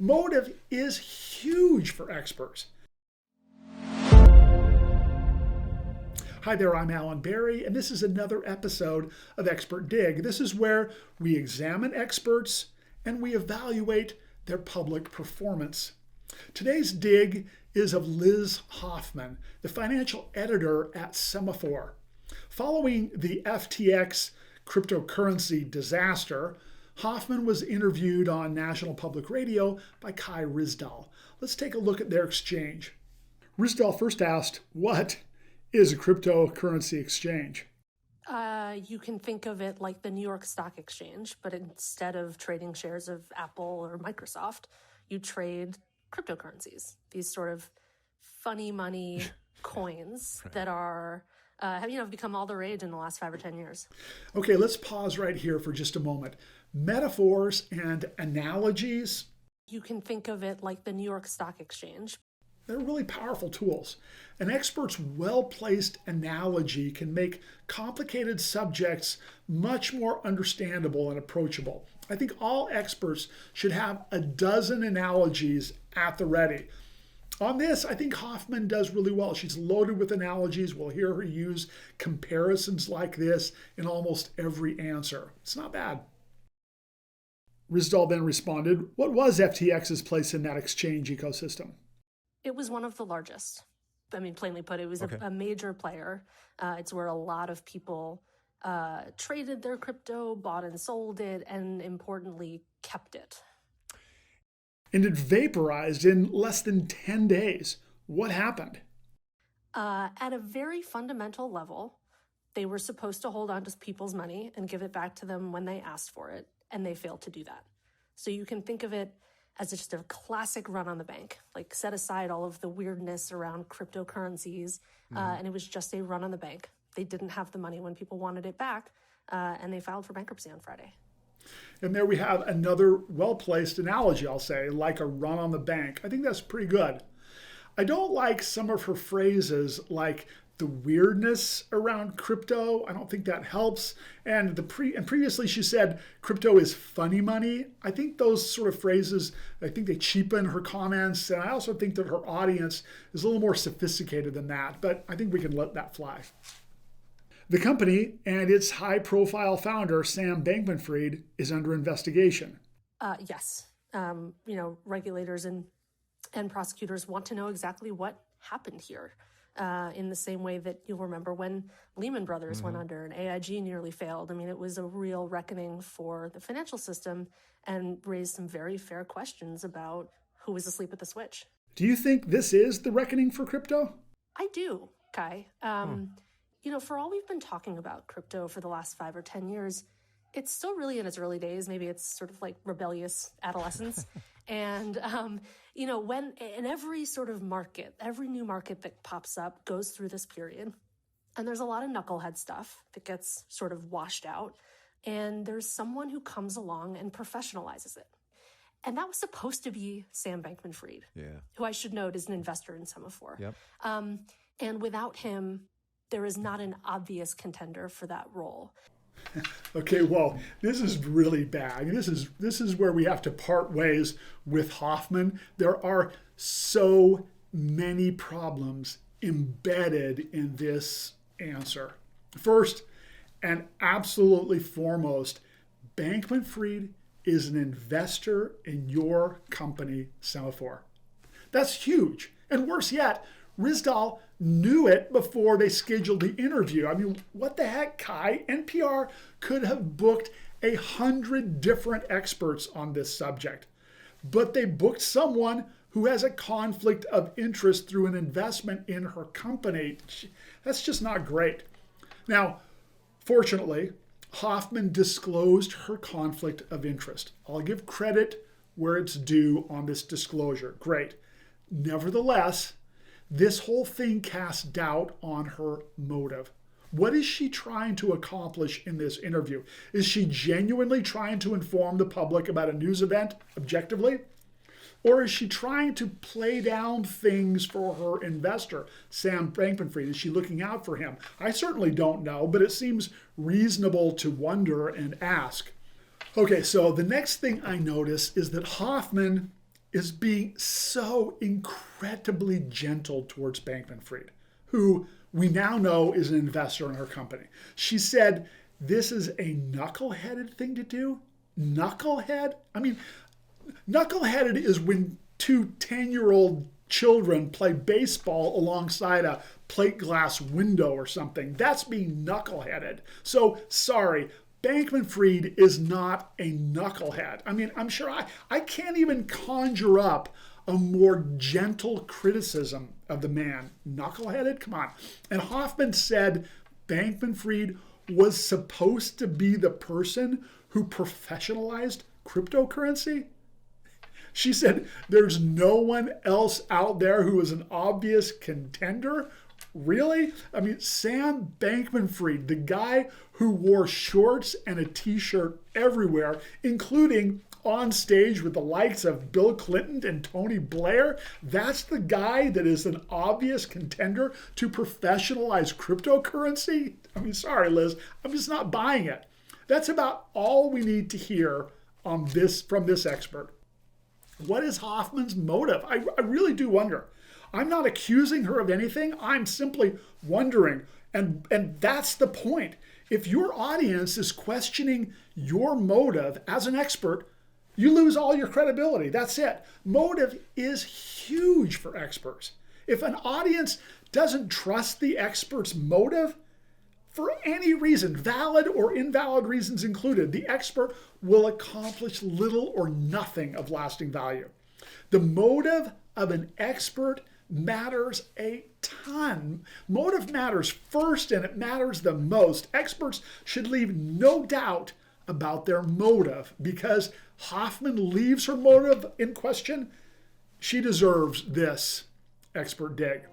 Motive is huge for experts. Hi there, I'm Alan Barry, and this is another episode of Expert Dig. This is where we examine experts and we evaluate their public performance. Today's dig is of Liz Hoffman, the financial editor at Semafor. Following the FTX cryptocurrency disaster, Hoffman was interviewed on National Public Radio by Ryssdal. Let's take a look at their exchange. Ryssdal first asked, what is a cryptocurrency exchange? You can think of it like the New York Stock Exchange, but instead of trading shares of Apple or Microsoft, you trade cryptocurrencies, these sort of funny money coins that are have become all the rage in the last 5 or 10 years. Okay, let's pause right here for just a moment. Metaphors and analogies. You can think of it like the New York Stock Exchange. They're really powerful tools. An expert's well-placed analogy can make complicated subjects much more understandable and approachable. I think all experts should have a dozen analogies at the ready. On this, I think Hoffman does really well. She's loaded with analogies. We'll hear her use comparisons like this in almost every answer. It's not bad. Ryssdal then responded, what was FTX's place in that exchange ecosystem? It was one of the largest. I mean, plainly put, it was a major player. It's where a lot of people traded their crypto, bought and sold it, and importantly, kept it. And it vaporized in less than 10 days. What happened? At a very fundamental level, they were supposed to hold on to people's money and give it back to them when they asked for it, and they failed to do that. So you can think of it as just a classic run on the bank, like set aside all of the weirdness around cryptocurrencies, and it was just a run on the bank. They didn't have the money when people wanted it back, and they filed for bankruptcy on Friday. And there we have another well-placed analogy, I'll say, like a run on the bank. I think that's pretty good. I don't like some of her phrases like the weirdness around crypto. I don't think that helps. And previously she said crypto is funny money. I think those sort of phrases, I think they cheapen her comments. And I also think that her audience is a little more sophisticated than that. But I think we can let that fly. The company and its high-profile founder, Sam Bankman-Fried, is under investigation. Yes. Regulators and prosecutors want to know exactly what happened here. In the same way that you'll remember when Lehman Brothers went under and AIG nearly failed. I mean, it was a real reckoning for the financial system and raised some very fair questions about who was asleep at the switch. Do you think this is the reckoning for crypto? I do, Kai. For all we've been talking about crypto for the last 5 or 10 years, it's still really in its early days. Maybe it's sort of like rebellious adolescence. And, when in every sort of market, every new market that pops up goes through this period. And there's a lot of knucklehead stuff that gets sort of washed out. And there's someone who comes along and professionalizes it. And that was supposed to be Sam Bankman-Fried, who I should note is an investor in Semafor. Yep. And without him, there is not an obvious contender for that role. Okay, well, this is really bad. This is where we have to part ways with Hoffman. There are so many problems embedded in this answer. First, and absolutely foremost, Bankman-Fried is an investor in your company, Semafor. That's huge. And worse yet, Ryssdal knew it before they scheduled the interview. I mean, what the heck, Kai? NPR could have booked 100 different experts on this subject, but they booked someone who has a conflict of interest through an investment in her company. That's just not great. Now, fortunately, Hoffman disclosed her conflict of interest. I'll give credit where it's due on this disclosure. Great. Nevertheless, this whole thing casts doubt on her motive. What is she trying to accomplish in this interview? Is she genuinely trying to inform the public about a news event objectively? Or is she trying to play down things for her investor, Sam Bankman-Fried? Is she looking out for him? I certainly don't know, but it seems reasonable to wonder and ask. Okay, so the next thing I notice is that Hoffman is being so incredibly gentle towards Bankman-Fried, who we now know is an investor in her company. She said, this is a knuckleheaded thing to do. Knucklehead? I mean, knuckleheaded is when two 10-year-old children play baseball alongside a plate glass window or something. That's being knuckleheaded. So, sorry, Bankman-Fried is not a knucklehead. I mean, I'm sure I can't even conjure up a more gentle criticism of the man. Knuckleheaded? Come on. And Hoffman said Bankman-Fried was supposed to be the person who professionalized cryptocurrency. She said there's no one else out there who is an obvious contender. Really? I mean, Sam Bankman-Fried, the guy who wore shorts and a t-shirt everywhere, including on stage with the likes of Bill Clinton and Tony Blair, that's the guy that is an obvious contender to professionalize cryptocurrency? I mean, sorry, Liz, I'm just not buying it. That's about all we need to hear on this from this expert. What is Hoffman's motive? I really do wonder. I'm not accusing her of anything. I'm simply wondering. And that's the point. If your audience is questioning your motive as an expert, you lose all your credibility. That's it. Motive is huge for experts. If an audience doesn't trust the expert's motive, for any reason, valid or invalid reasons included, the expert will accomplish little or nothing of lasting value. The motive of an expert matters a ton. Motive matters first, and it matters the most. Experts should leave no doubt about their motive, because Hoffman leaves her motive in question. She deserves this expert dig.